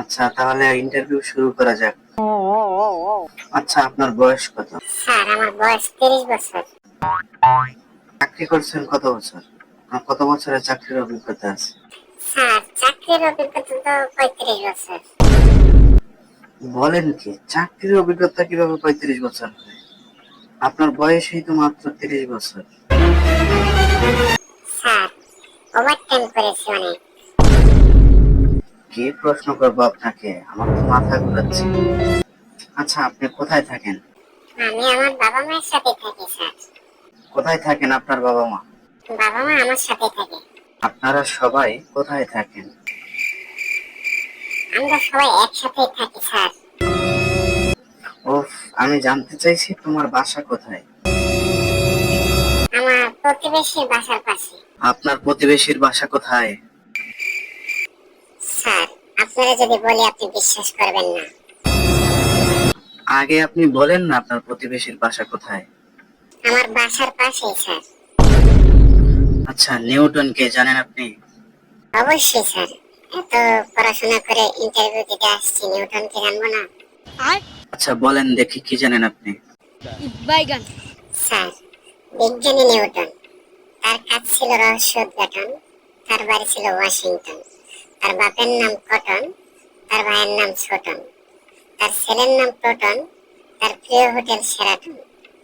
আচ্ছা, তাহলে ইন্টারভিউ শুরু করা যাক। আচ্ছা, আপনার বয়স কত? স্যার আমার বয়স 30 বছর। চাকরি করছেন কত বছর? আপনার কত বছরের চাকরির অভিজ্ঞতা আছে? স্যার চাকরির অভিজ্ঞতা তো 35 বছর। বলেন কি, চাকরির অভিজ্ঞতা কিভাবে 35 বছর হয়? আপনার বয়সই তো মাত্র 30 বছর। স্যার ওভারটাইম করেছি অনেক। কি প্রশ্ন করবো আপনাকে, আমার তো মাথা ঘুরাচ্ছে। আচ্ছা, আপনি কোথায় থাকেন? আমি আমার বাবা মায়ের সাথে থাকি স্যার। কোথায় থাকেন আপনার বাবা মা? বাবা মা আমার সাথে থাকে। আপনারা সবাই কোথায় থাকেন? আমরা সবাই একসাথেই থাকি স্যার। ওফ, আমি জানতে চাইছি তোমার বাসা কোথায়? আমার প্রতিবেশীর বাসার পাশে। আপনার প্রতিবেশীর বাসা কোথায়? স্যার আপনারা যদি বলি আপনি বিশ্বাস করবেন না। আগে আপনি বলেন না আপনার প্রতিবেশীর বাসা কোথায়। আমার বাসার পাশেই স্যার। আচ্ছা, নিউটন কে জানেন আপনি? অবশ্যই স্যার, এত পড়াশোনা করে ইন্টারভিউ দিতে আসছি, নিউটনকে জানবো না? আচ্ছা বলেন দেখি, কি জানেন আপনি? বাইগান। স্যার বিজ্ঞানী নিউটন, তার কাজ ছিল রহস্য উদ্ঘাটন। তার বাড়ি ছিল ওয়াশিংটন। তার বাপের নাম কটন, তার ভাইয়ের নাম ছোটন, তার ছেলের নাম প্রোটন। তার প্রিয় হোটেল সেরাটন,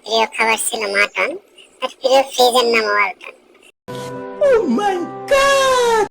প্রিয় খাবার ছিল মাটন, তার প্রিয় ফ্রিজের নাম ওয়ালটন। Oh my god!